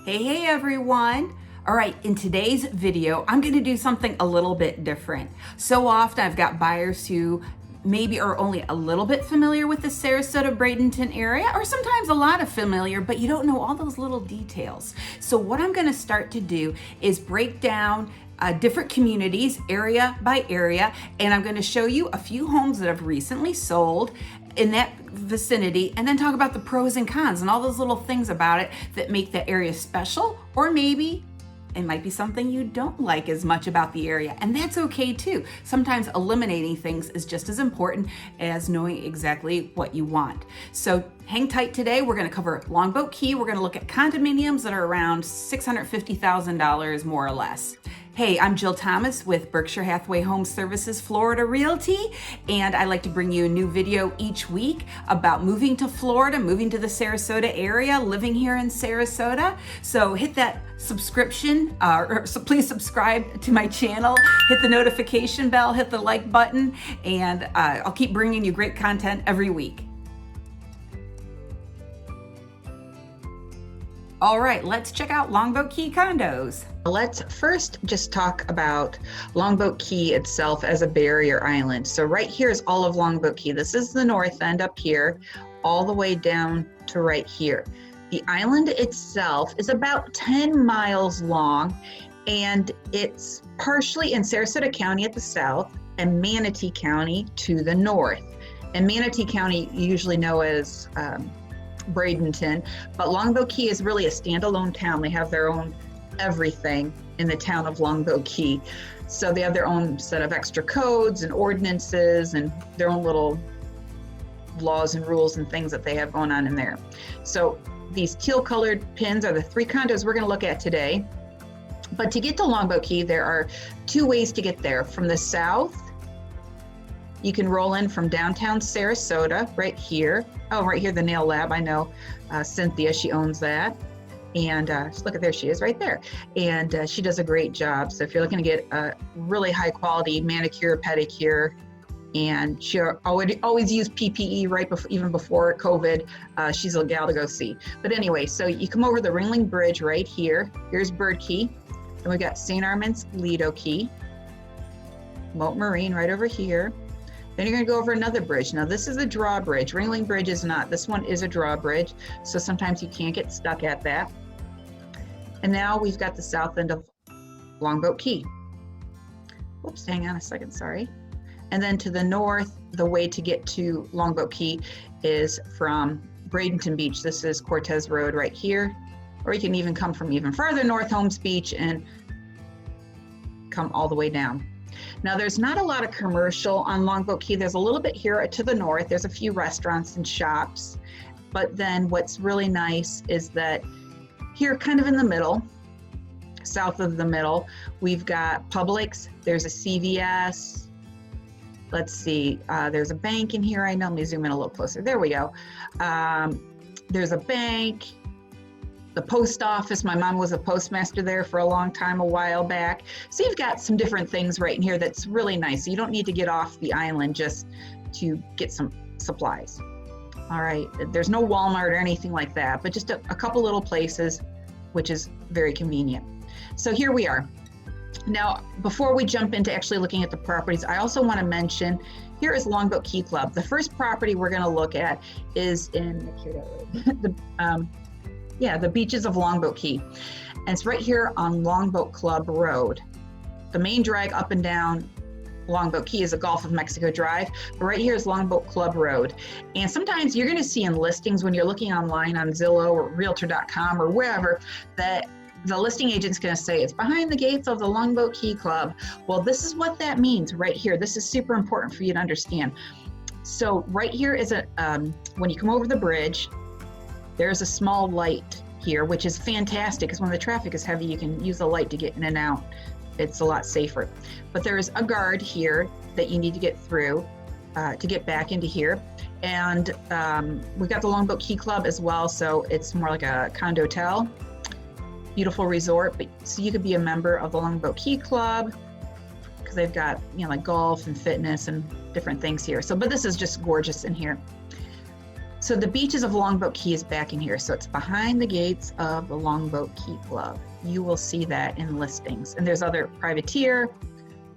Hey everyone. All right, in today's video, I'm gonna do something a little bit different. So often I've got buyers who maybe are only a little bit familiar with the Sarasota Bradenton area, or sometimes a lot of familiar, but you don't know all those little details. So what I'm gonna start to do is break down different communities, area by area, and I'm gonna show you a few homes that have recently sold in that vicinity, and then talk about the pros and cons and all those little things about it that make the area special, or maybe it might be something you don't like as much about the area, and that's okay too. Sometimes eliminating things is just as important as knowing exactly what you want. So hang tight today. We're gonna cover Longboat Key. We're gonna look at condominiums that are around $650,000 more or less. Hey, I'm Jill Thomas with Berkshire Hathaway HomeServices Florida Realty, and I like to bring you a new video each week about moving to Florida, moving to the Sarasota area, living here in Sarasota. So hit that subscription, so please subscribe to my channel, hit the notification bell, hit the like button, and I'll keep bringing you great content every week. All right, let's check out Longboat Key Condos. Let's first just talk about Longboat Key itself as a barrier island. So right here is all of Longboat Key. This is the north end up here, all the way down to right here. The island itself is about 10 miles long, and it's partially in Sarasota County at the south and Manatee County to the north. And Manatee County you usually know as Bradenton, but Longboat Key is really a standalone town. They have their own everything in the town of Longboat Key. So they have their own set of extra codes and ordinances and their own little laws and rules and things that they have going on in there. So these teal colored pins are the three condos we're going to look at today. But to get to Longboat Key, there are two ways to get there. From the south, you can roll in from downtown Sarasota, right here. Oh, right here, the nail lab. I know Cynthia, she owns that. And look at there, she is right there. And she does a great job. So if you're looking to get a really high quality manicure, pedicure, and she always used PPE right before, even before COVID, she's a gal to go see. But anyway, so you come over the Ringling Bridge right here. Here's Bird Key. And we've got St. Armand's Lido Key. Moat Marine right over here. Then you're gonna go over another bridge. Now this is a drawbridge. Ringling Bridge is not. This one is a drawbridge. So sometimes you can't get stuck at that. And now we've got the south end of Longboat Key. Whoops, hang on a second, sorry. And then to the north, the way to get to Longboat Key is from Bradenton Beach. This is Cortez Road right here. Or you can even come from even farther north, Holmes Beach, and come all the way down. Now there's not a lot of commercial on Longboat Key. There's a little bit here to the north. There's a few restaurants and shops. But then what's really nice is that here kind of in the middle, south of the middle, we've got Publix, there's a CVS. Let's see, there's a bank in here. I know, let me zoom in a little closer. There we go. There's a bank. The post office, my mom was a postmaster there for a long time, a while back. So you've got some different things right in here that's really nice. So you don't need to get off the island just to get some supplies. All right, there's no Walmart or anything like that, but just a couple little places, which is very convenient. So here we are. Now, before we jump into actually looking at the properties, I also want to mention, here is Longboat Key Club. The first property we're going to look at is in the beaches of Longboat Key. And it's right here on Longboat Club Road. The main drag up and down Longboat Key is a Gulf of Mexico drive, but right here is Longboat Club Road. And sometimes you're going to see in listings when you're looking online on Zillow or Realtor.com or wherever that the listing agent's going to say it's behind the gates of the Longboat Key Club. Well, this is what that means right here. This is super important for you to understand. So right here is when you come over the bridge, there's a small light here, which is fantastic because when the traffic is heavy, you can use the light to get in and out. It's a lot safer. But there is a guard here that you need to get through to get back into here. And we've got the Longboat Key Club as well, so it's more like a condotel. Beautiful resort, but so you could be a member of the Longboat Key Club because they've got, like golf and fitness and different things here. So, but this is just gorgeous in here. So the beaches of Longboat Key is back in here. So it's behind the gates of the Longboat Key Club. You will see that in listings. And there's other privateer,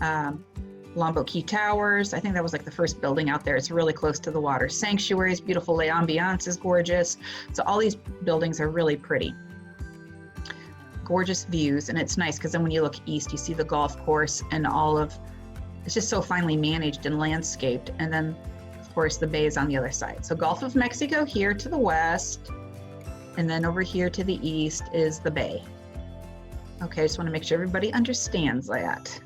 Longboat Key Towers. I think that was like the first building out there. It's really close to the water. Sanctuaries, beautiful l'ambiance is gorgeous. So all these buildings are really pretty. Gorgeous views, and it's nice because then when you look east, you see the golf course and all of, it's just so finely managed and landscaped. And then of course the bay is on the other side. So Gulf of Mexico here to the west, and then over here to the east is the bay. Okay, I just want to make sure everybody understands that.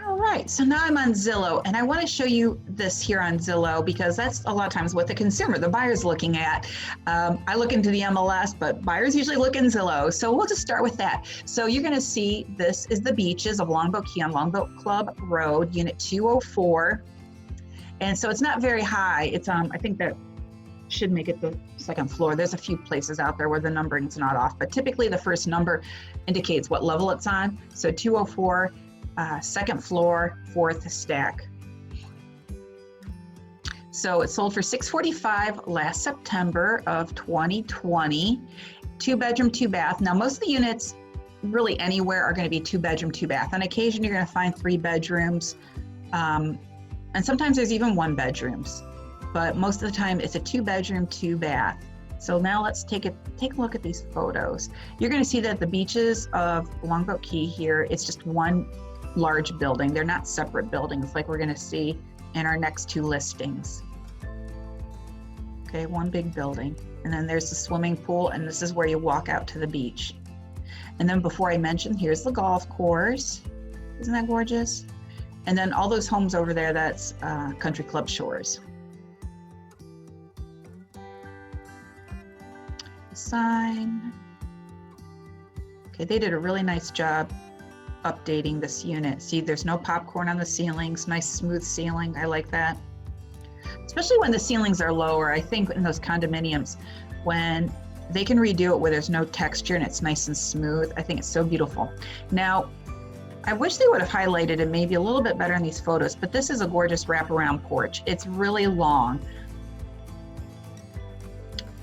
All right, so now I'm on Zillow, and I want to show you this here on Zillow because that's a lot of times what the consumer, the buyer's looking at. I look into the MLS, but buyers usually look in Zillow. So we'll just start with that. So you're going to see this is the beaches of Longboat Key on Longboat Club Road, Unit 204. And so it's not very high. It's I think that should make it the second floor. There's a few places out there where the numbering's not off, but typically the first number indicates what level it's on. So 204. Second floor, fourth stack. So it sold for $645 last September of 2020. 2-bedroom, 2-bath. Now most of the units really anywhere are going to be 2-bedroom, 2-bath. On occasion you're going to find 3 bedrooms, and sometimes there's even 1 bedrooms. But most of the time it's a 2-bedroom, 2-bath. So now let's take a look at these photos. You're going to see that the beaches of Longboat Key here, it's just one large building. They're not separate buildings like we're going to see in our next 2 listings. Okay, one big building. And then there's the swimming pool, and this is where you walk out to the beach. And then before I mention, here's the golf course. Isn't that gorgeous? And then all those homes over there, that's Country Club Shores. The sign. Okay, they did a really nice job updating this unit. See, there's no popcorn on the ceilings, nice smooth ceiling. I like that. Especially when the ceilings are lower. I think in those condominiums, when they can redo it where there's no texture and it's nice and smooth, I think it's so beautiful. Now, I wish they would have highlighted it maybe a little bit better in these photos, but this is a gorgeous wraparound porch. It's really long.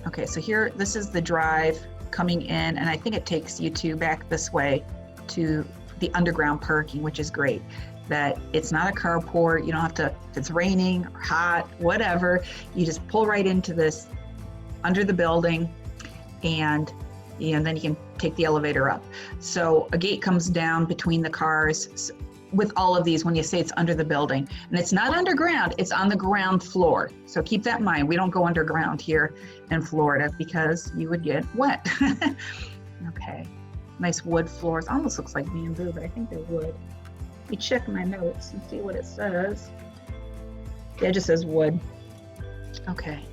Okay, so here, this is the drive coming in, and I think it takes you back this way to the underground parking, which is great. That it's not a carport. You don't have to, if it's raining or hot, whatever, you just pull right into this under the building, and then you can take the elevator up. So a gate comes down between the cars with all of these when you say it's under the building. And it's not underground, it's on the ground floor. So keep that in mind. We don't go underground here in Florida because you would get wet. Okay. Nice wood floors. Almost looks like bamboo, but I think they're wood. Let me check my notes and see what it says. Yeah, it just says wood. Okay.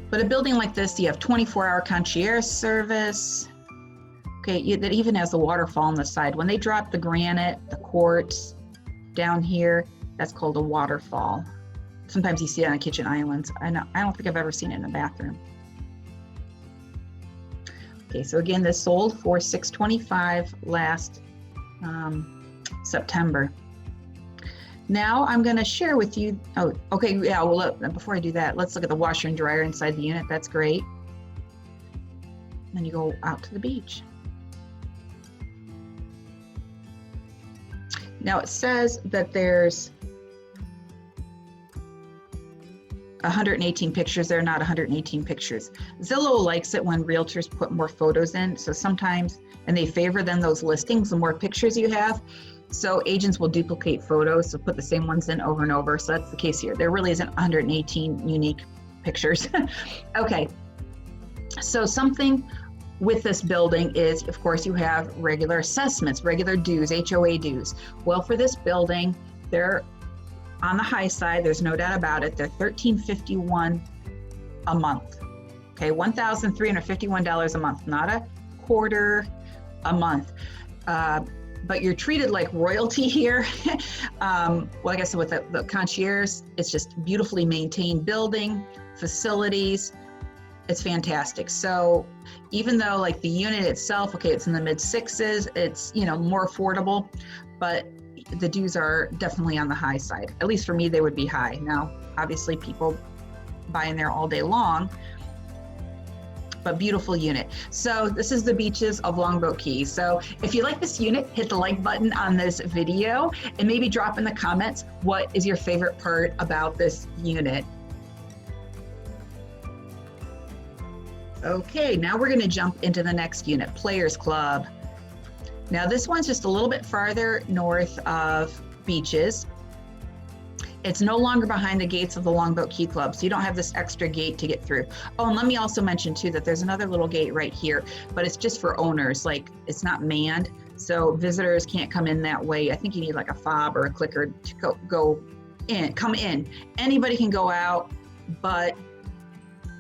But a building like this, you have 24-hour concierge service. Okay, that even has a waterfall on the side. When they drop the granite, the quartz down here, that's called a waterfall. Sometimes you see it on kitchen islands. I don't think I've ever seen it in a bathroom. Okay, so again, this sold for $625 last September. Now I'm going to share with you, oh, okay, yeah, well, look, before I do that, let's look at the washer and dryer inside the unit. That's great. Then you go out to the beach. Now it says that there's 118 pictures. There are not 118 pictures. Zillow likes it when realtors put more photos in. So sometimes, and they favor then those listings, the more pictures you have. So agents will duplicate photos, so put the same ones in over and over. So that's the case here. There really isn't 118 unique pictures. Okay, so something with this building is, of course, you have regular assessments, regular dues, HOA dues. Well, for this building, they're on the high side, there's no doubt about it. They're $1,351 a month. Okay, $1,351 a month, not a quarter, a month. But you're treated like royalty here. Well, like I said, with the concierge, it's just beautifully maintained building, facilities. It's fantastic. So even though like the unit itself, okay, it's in the mid 6s, it's, more affordable, but the dues are definitely on the high side. At least for me, they would be high. Now, obviously people buy in there all day long, but beautiful unit. So this is the beaches of Longboat Key. So if you like this unit, hit the like button on this video and maybe drop in the comments, what is your favorite part about this unit? Okay, now we're gonna jump into the next unit, Players Club. Now this one's just a little bit farther north of beaches. It's no longer behind the gates of the Longboat Key Club, so you don't have this extra gate to get through. Oh, and let me also mention too that there's another little gate right here, but it's just for owners, like it's not manned, so visitors can't come in that way. I think you need like a fob or a clicker to come in. Anybody can go out, but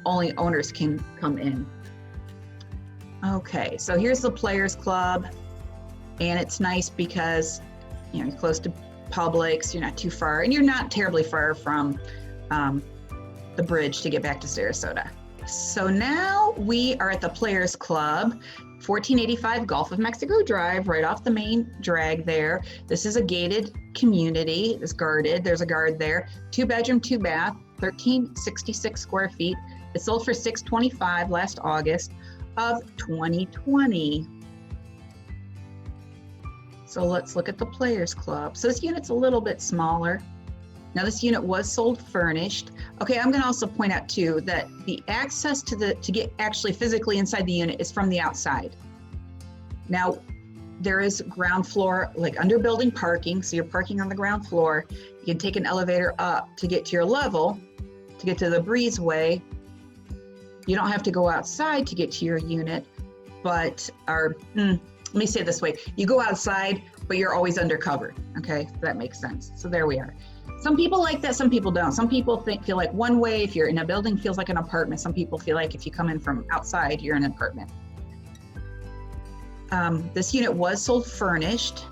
only owners can come in. Okay, so here's the Players Club, and it's nice because you're close to Publix, you're not too far, and you're not terribly far from the bridge to get back to Sarasota. So now we are at the Players Club, 1485 Gulf of Mexico Drive, right off the main drag there. This is a gated community, it's guarded, there's a guard there. 2-bedroom, 2-bath, 1366 square feet. It sold for $625 last August of 2020. So let's look at the Players Club. So this unit's a little bit smaller. Now this unit was sold furnished. Okay, I'm gonna also point out too that the access to get actually physically inside the unit is from the outside. Now there is ground floor, like under building parking, so you're parking on the ground floor. You can take an elevator up to get to your level, to get to the breezeway. You don't have to go outside to get to your unit, but let me say it this way, you go outside, but you're always undercover, okay? If that makes sense. So there we are. Some people like that, some people don't. Some people feel like one way, if you're in a building, feels like an apartment. Some people feel like if you come in from outside, you're in an apartment. This unit was sold furnished.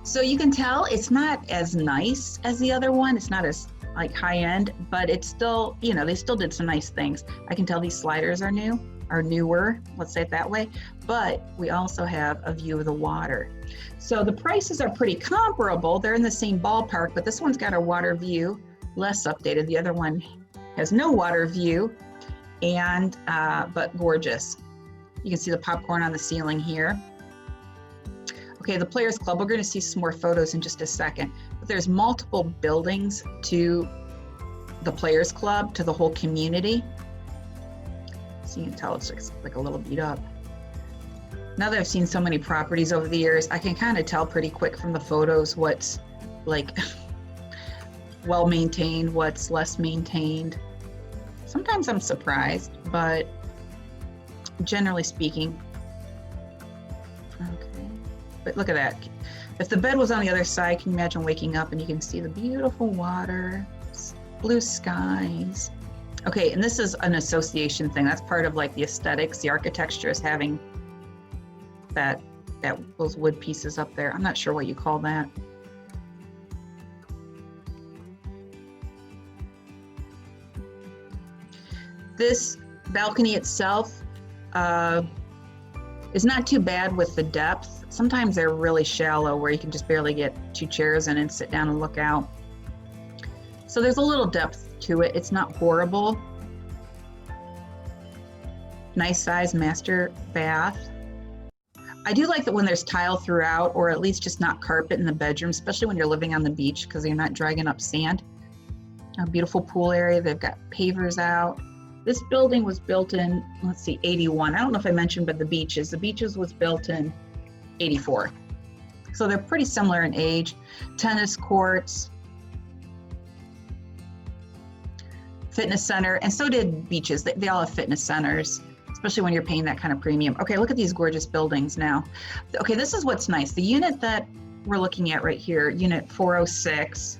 So you can tell it's not as nice as the other one. It's not as like high end, but it's still, they still did some nice things. I can tell these sliders are newer, let's say it that way, but we also have a view of the water. So the prices are pretty comparable. They're in the same ballpark, but this one's got a water view, less updated. The other one has no water view, and but gorgeous. You can see the popcorn on the ceiling here. Okay, the Players Club, we're going to see some more photos in just a second, but there's multiple buildings to the Players Club, to the whole community. So you can tell it's like a little beat up. Now that I've seen so many properties over the years, I can kind of tell pretty quick from the photos what's like well maintained, what's less maintained. Sometimes I'm surprised, but generally speaking, okay. But look at that. If the bed was on the other side, can you imagine waking up and you can see the beautiful water, blue skies. Okay, and this is an association thing. That's part of like the aesthetics. The architecture is having those wood pieces up there. I'm not sure what you call that. This balcony itself is not too bad with the depth. Sometimes they're really shallow where you can just barely get 2 chairs in and sit down and look out. So there's a little depth to it. It's not horrible. Nice size master bath. I do like that when there's tile throughout, or at least just not carpet in the bedroom, especially when you're living on the beach because you're not dragging up sand. A beautiful pool area. They've got pavers out. This building was built in, let's see, 81. I don't know if I mentioned, but the beaches was built in 84. So they're pretty similar in age. Tennis courts, fitness center, and so did beaches. They all have fitness centers, especially when you're paying that kind of premium. Okay, look at these gorgeous buildings now. Okay, this is what's nice. The unit that we're looking at right here, unit 406,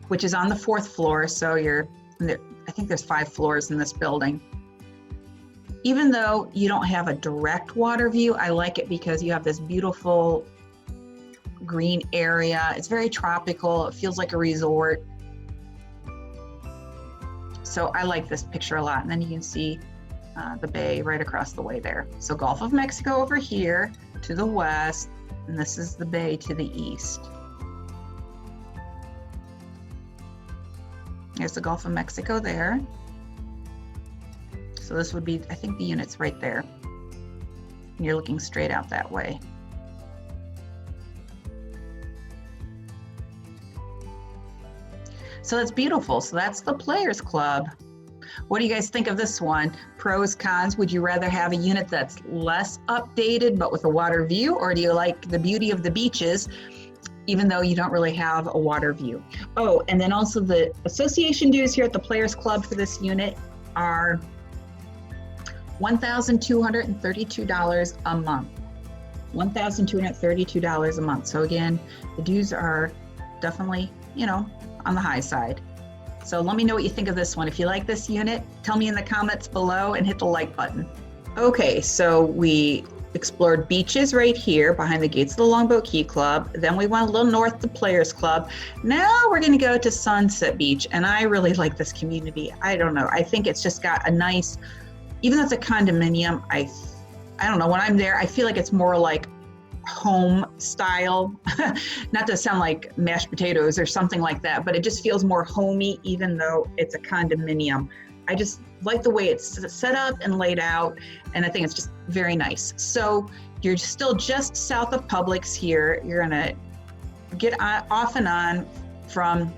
which is on the 4th floor. So I think there's 5 floors in this building. Even though you don't have a direct water view, I like it because you have this beautiful green area. It's very tropical. It feels like a resort. So I like this picture a lot. And then you can see the bay right across the way there. So Gulf of Mexico over here to the west, And this is the bay to the east. There's the Gulf of Mexico there. So this would be, I think the unit's right there. And you're looking straight out that way. So that's beautiful. So that's the Players Club. What do you guys think of this one? Pros, cons, would you rather have a unit that's less updated but with a water view, or do you like the beauty of the beaches even though you don't really have a water view? Oh, and then also the association dues here at the Players Club for this unit are $1,232 a month. $1,232 a month. So again, the dues are definitely, you know, on the high side. So let me know what you think of this one. If you like this unit, tell me in the comments below and hit the like button. Okay, so we explored beaches right here behind the gates of the Longboat Key Club. Then we went a little north to Players Club. Now we're gonna go to Sunset Beach, and I really like this community. I don't know, I think it's just got a nice, even though it's a condominium, I don't know, when I'm there, I feel like it's more like home style, not to sound like mashed potatoes or something like that, but it just feels more homey even though it's a condominium. I just like the way it's set up and laid out, and I think it's just very nice. So you're still just south of Publix here. You're gonna get off and on from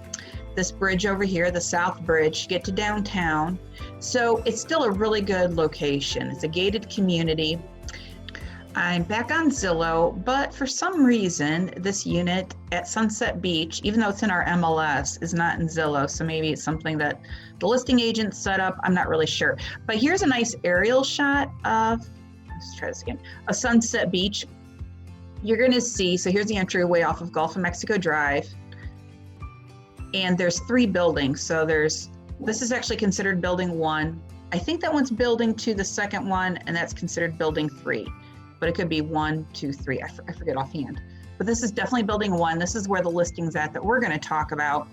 this bridge over here, the South Bridge, get to downtown. So it's still a really good location. It's a gated community. I'm back on Zillow, but for some reason, this unit at Sunset Beach, even though it's in our MLS, is not in Zillow. So maybe it's something that the listing agent set up. I'm not really sure. But here's a nice aerial shot of, let's try this again, a Sunset Beach. You're gonna see, so here's the entryway off of Gulf of Mexico Drive. And there's 3 buildings. So this is actually considered building 1. I think that one's building 2, the second one, and that's considered building 3. But it could be 1, 2, 3, I forget offhand. But this is definitely building 1. This is where the listing's at that we're gonna talk about.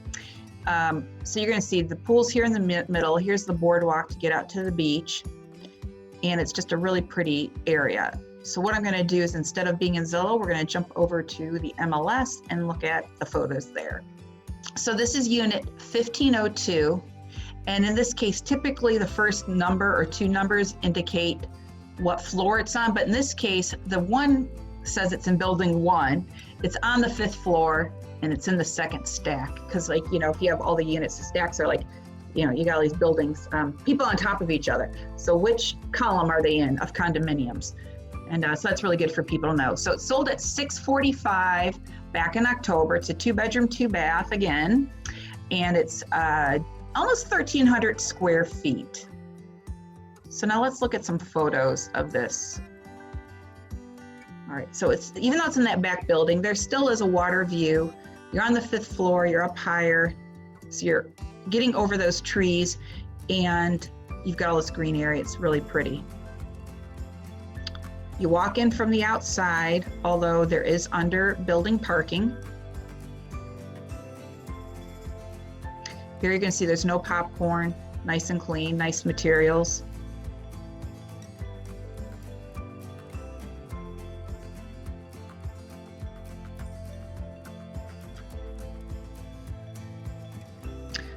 So you're gonna see the pool's here in the middle. Here's the boardwalk to get out to the beach. And it's just a really pretty area. So what I'm gonna do is, instead of being in Zillow, we're gonna jump over to the MLS and look at the photos there. So this is unit 1502. And in this case, typically the first number or 2 numbers indicate what floor it's on, but in this case, the 1 says it's in building 1. It's on the 5th floor, and it's in the 2nd stack. Because, like, you know, if you have all the units, the stacks are like, you know, you got all these buildings, people on top of each other. So which column are they in of condominiums? And so that's really good for people to know. So it sold at $645 back in October. It's a 2-bedroom, 2-bath again, and it's almost 1,300 square feet. So now let's look at some photos of this. All right, so it's, even though it's in that back building, there still is a water view. You're on the 5th floor, you're up higher. So you're getting over those trees, and you've got all this green area. It's really pretty. You walk in from the outside, although there is under building parking. Here you're gonna see there's no popcorn, nice and clean, nice materials.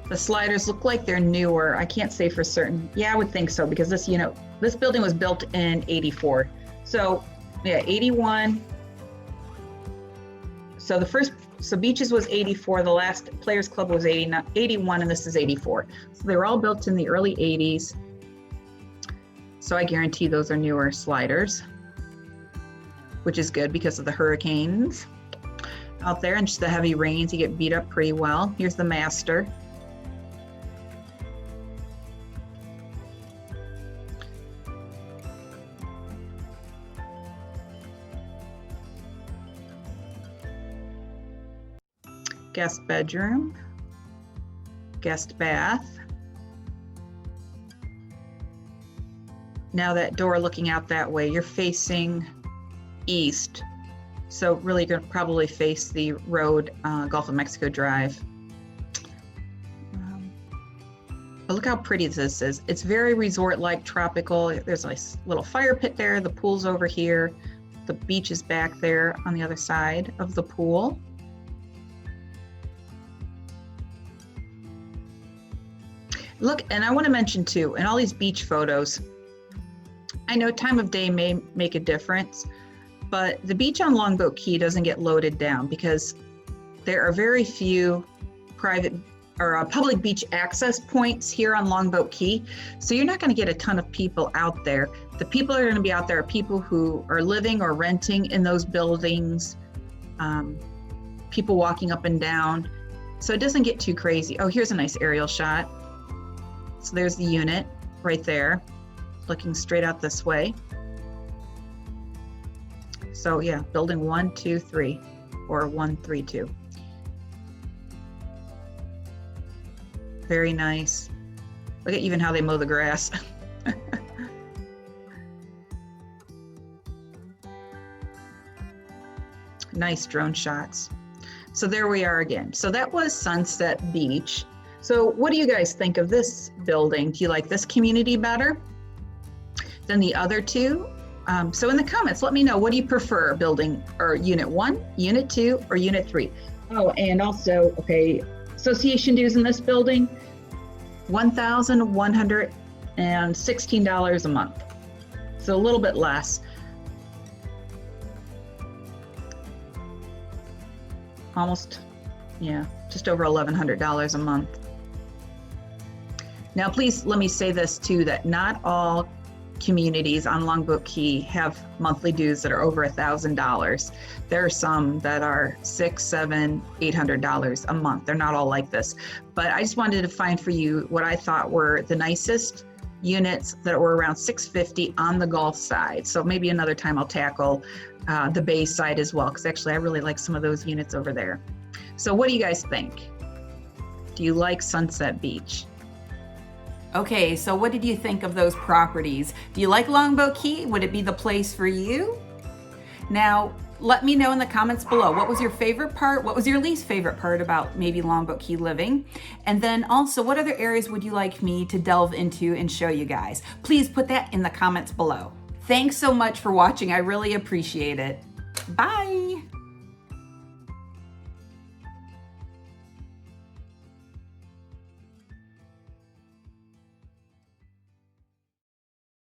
The sliders look like they're newer. I can't say for certain. Yeah, I would think so, because this, you know, this building was built in 84. So yeah, 81. So the first, so Beaches was 84. The last Players Club was 81, and this is 84. So they were all built in the early 80s. So I guarantee those are newer sliders, which is good because of the hurricanes out there and just the heavy rains. You get beat up pretty well. Here's the master. Guest bedroom, guest bath. Now that door looking out that way, you're facing east. So really you're gonna probably face the road, Gulf of Mexico Drive. But look how pretty this is. It's very resort-like, tropical. There's a nice little fire pit there. The pool's over here. The beach is back there on the other side of the pool. Look, and I want to mention too, in all these beach photos, I know time of day may make a difference, but the beach on Longboat Key doesn't get loaded down because there are very few private or public beach access points here on Longboat Key. So you're not going to get a ton of people out there. The people that are going to be out there are people who are living or renting in those buildings, people walking up and down. So it doesn't get too crazy. Oh, here's a nice aerial shot. So there's the unit right there, looking straight out this way. So yeah, building 1, 2, 3, or 1, 3, 2. Very nice. Look at even how they mow the grass. Nice drone shots. So there we are again. So that was Sunset Beach. So what do you guys think of this building? Do you like this community better than the other two? So in the comments, let me know, what do you prefer, building or unit 1, unit 2, or unit 3? Oh, and also, okay, association dues in this building, $1,116 a month. So a little bit less. Almost, yeah, just over $1,100 a month. Now, please let me say this too, that not all communities on Longboat Key have monthly dues that are over $1,000. There are some that are $600, $700, $800 a month. They're not all like this, but I just wanted to find for you what I thought were the nicest units that were around $650 on the Gulf side. So maybe another time I'll tackle the Bay side as well, because actually I really like some of those units over there. So what do you guys think? Do you like Sunset Beach? Okay, so what did you think of those properties? Do you like Longboat Key? Would it be the place for you? Now, let me know in the comments below, what was your favorite part? What was your least favorite part about maybe Longboat Key living? And then also, what other areas would you like me to delve into and show you guys? Please put that in the comments below. Thanks so much for watching. I really appreciate it. Bye.